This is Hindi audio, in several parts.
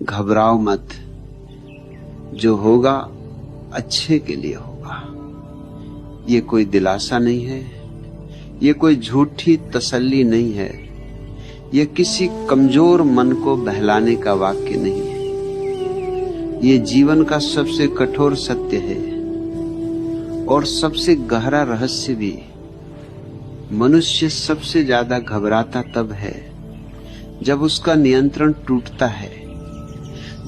घबराओ मत, जो होगा अच्छे के लिए होगा। ये कोई दिलासा नहीं है, ये कोई झूठी तसल्ली नहीं है, ये किसी कमजोर मन को बहलाने का वाक्य नहीं है। ये जीवन का सबसे कठोर सत्य है और सबसे गहरा रहस्य भी। मनुष्य सबसे ज्यादा घबराता तब है जब उसका नियंत्रण टूटता है,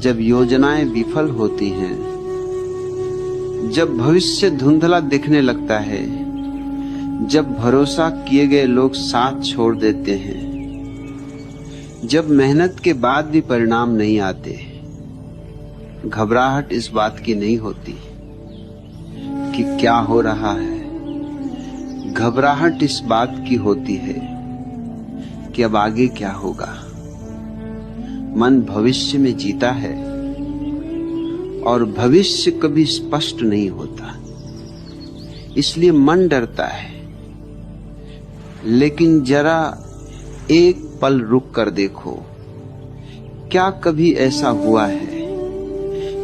जब योजनाएं विफल होती हैं, जब भविष्य धुंधला दिखने लगता है, जब भरोसा किए गए लोग साथ छोड़ देते हैं, जब मेहनत के बाद भी परिणाम नहीं आते। घबराहट इस बात की नहीं होती कि क्या हो रहा है, घबराहट इस बात की होती है कि अब आगे क्या होगा। मन भविष्य में जीता है और भविष्य कभी स्पष्ट नहीं होता, इसलिए मन डरता है। लेकिन जरा एक पल रुक कर देखो, क्या कभी ऐसा हुआ है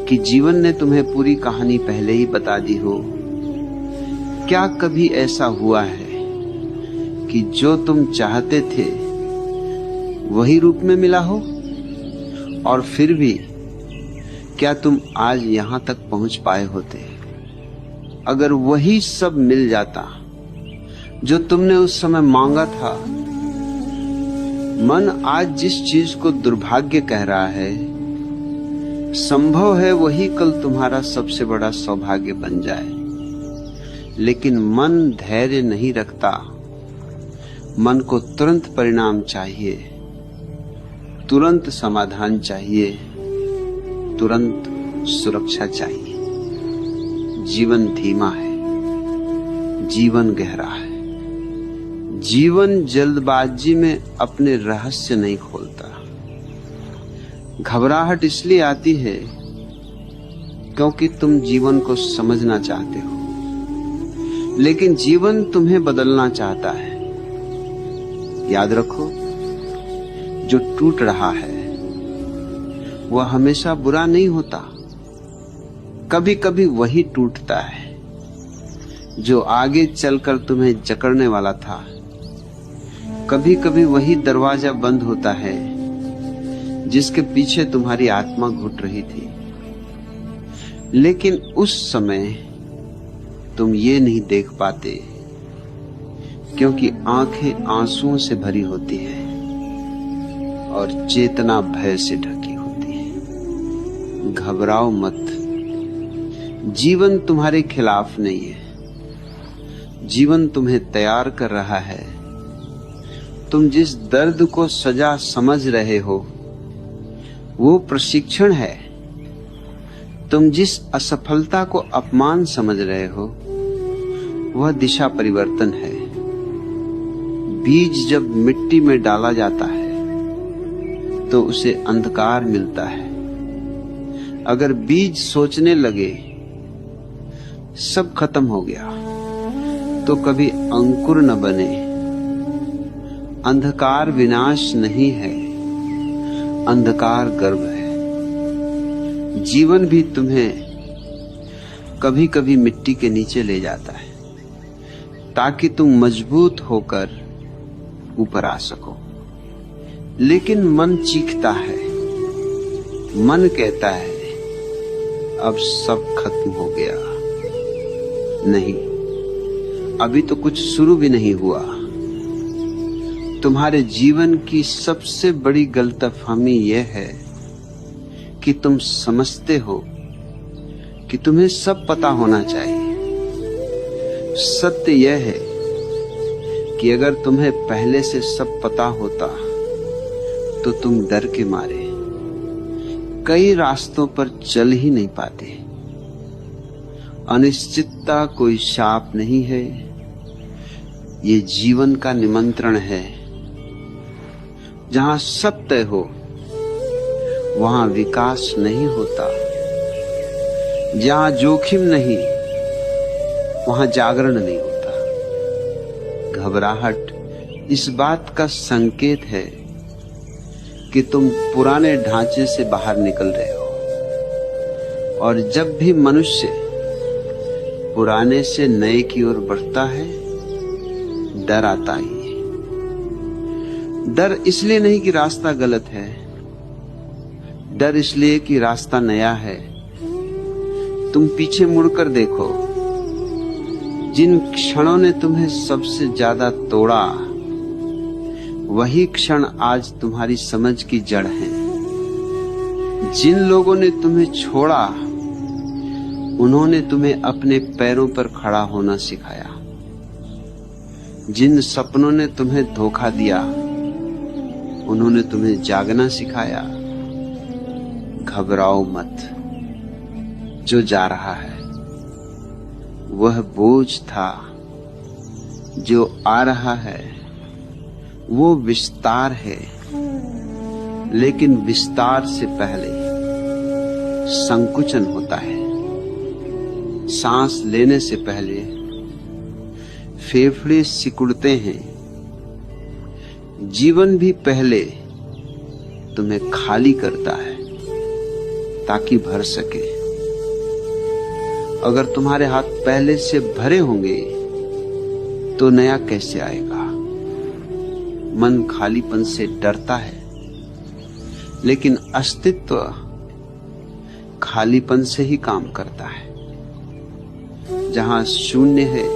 कि जीवन ने तुम्हें पूरी कहानी पहले ही बता दी हो? क्या कभी ऐसा हुआ है कि जो तुम चाहते थे वही रूप में मिला हो? और फिर भी क्या तुम आज यहां तक पहुंच पाए होते अगर वही सब मिल जाता जो तुमने उस समय मांगा था? मन आज जिस चीज को दुर्भाग्य कह रहा है, संभव है वही कल तुम्हारा सबसे बड़ा सौभाग्य बन जाए। लेकिन मन धैर्य नहीं रखता। मन को तुरंत परिणाम चाहिए, तुरंत समाधान चाहिए, तुरंत सुरक्षा चाहिए। जीवन धीमा है, जीवन गहरा है। जीवन जल्दबाजी में अपने रहस्य नहीं खोलता। घबराहट इसलिए आती है क्योंकि तुम जीवन को समझना चाहते हो, लेकिन जीवन तुम्हें बदलना चाहता है। याद रखो, जो टूट रहा है वह हमेशा बुरा नहीं होता। कभी कभी वही टूटता है जो आगे चलकर तुम्हें जकड़ने वाला था। कभी कभी वही दरवाजा बंद होता है जिसके पीछे तुम्हारी आत्मा घुट रही थी। लेकिन उस समय तुम ये नहीं देख पाते क्योंकि आंखें आंसुओं से भरी होती है और चेतना भय से ढकी होती है। घबराओ मत, जीवन तुम्हारे खिलाफ नहीं है। जीवन तुम्हें तैयार कर रहा है। तुम जिस दर्द को सजा समझ रहे हो वो प्रशिक्षण है। तुम जिस असफलता को अपमान समझ रहे हो वह दिशा परिवर्तन है। बीज जब मिट्टी में डाला जाता है तो उसे अंधकार मिलता है। अगर बीज सोचने लगे सब खत्म हो गया तो कभी अंकुर न बने। अंधकार विनाश नहीं है, अंधकार गर्भ है। जीवन भी तुम्हें कभी कभी मिट्टी के नीचे ले जाता है ताकि तुम मजबूत होकर ऊपर आ सको। लेकिन मन चीखता है, मन कहता है अब सब खत्म हो गया। नहीं, अभी तो कुछ शुरू भी नहीं हुआ। तुम्हारे जीवन की सबसे बड़ी गलतफहमी यह है कि तुम समझते हो कि तुम्हें सब पता होना चाहिए। सत्य यह है कि अगर तुम्हें पहले से सब पता होता तो तुम डर के मारे कई रास्तों पर चल ही नहीं पाते। अनिश्चितता कोई शाप नहीं है, ये जीवन का निमंत्रण है। जहां सब तय हो वहां विकास नहीं होता। जहां जोखिम नहीं वहां जागरण नहीं होता। घबराहट इस बात का संकेत है कि तुम पुराने ढांचे से बाहर निकल रहे हो। और जब भी मनुष्य पुराने से नए की ओर बढ़ता है, डर आता ही है। डर इसलिए नहीं कि रास्ता गलत है, डर इसलिए कि रास्ता नया है। तुम पीछे मुड़कर देखो, जिन क्षणों ने तुम्हें सबसे ज्यादा तोड़ा, वही क्षण आज तुम्हारी समझ की जड़ है। जिन लोगों ने तुम्हें छोड़ा, उन्होंने तुम्हें अपने पैरों पर खड़ा होना सिखाया। जिन सपनों ने तुम्हें धोखा दिया, उन्होंने तुम्हें जागना सिखाया। घबराओ मत, जो जा रहा है वह बोझ था, जो आ रहा है वो विस्तार है। लेकिन विस्तार से पहले संकुचन होता है। सांस लेने से पहले फेफड़े सिकुड़ते हैं। जीवन भी पहले तुम्हें खाली करता है ताकि भर सके। अगर तुम्हारे हाथ पहले से भरे होंगे तो नया कैसे आएगा। मन खालीपन से डरता है, लेकिन अस्तित्व खालीपन से ही काम करता है। जहां शून्य है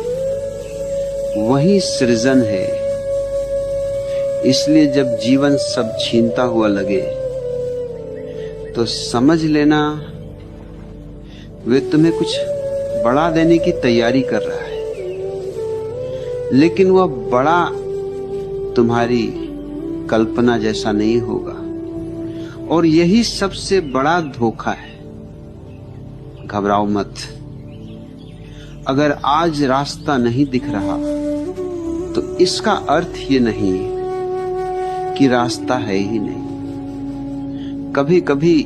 वही सृजन है। इसलिए जब जीवन सब छीनता हुआ लगे तो समझ लेना वे तुम्हें कुछ बड़ा देने की तैयारी कर रहा है, लेकिन वह बड़ा तुम्हारी कल्पना जैसा नहीं होगा। और यही सबसे बड़ा धोखा है। घबराओ मत। अगर आज रास्ता नहीं दिख रहा तो इसका अर्थ ये नहीं कि रास्ता है ही नहीं। कभी कभी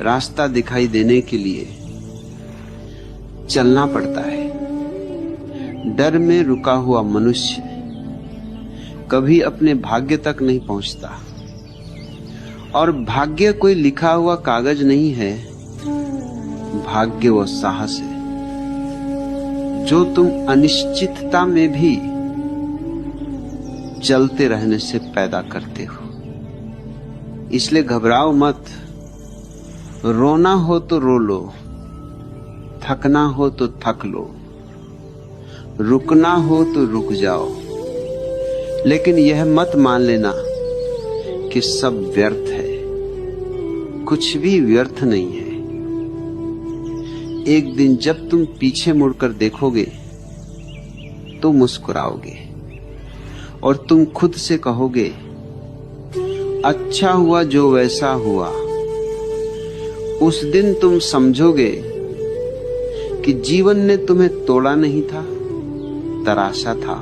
रास्ता दिखाई देने के लिए चलना पड़ता है। डर में रुका हुआ मनुष्य कभी अपने भाग्य तक नहीं पहुंचता। और भाग्य कोई लिखा हुआ कागज नहीं है, भाग्य वो साहस है जो तुम अनिश्चितता में भी चलते रहने से पैदा करते हो। इसलिए घबराओ मत। रोना हो तो रो लो, थकना हो तो थक लो, रुकना हो तो रुक जाओ, लेकिन यह मत मान लेना कि सब व्यर्थ है। कुछ भी व्यर्थ नहीं है। एक दिन जब तुम पीछे मुड़कर देखोगे तो मुस्कुराओगे और तुम खुद से कहोगे, अच्छा हुआ जो वैसा हुआ। उस दिन तुम समझोगे कि जीवन ने तुम्हें तोड़ा नहीं था, तराशा था।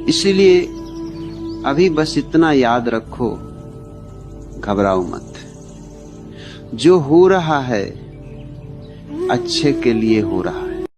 इसलिए अभी बस इतना याद रखो, घबराओ मत। जो हो रहा है अच्छे के लिए हो रहा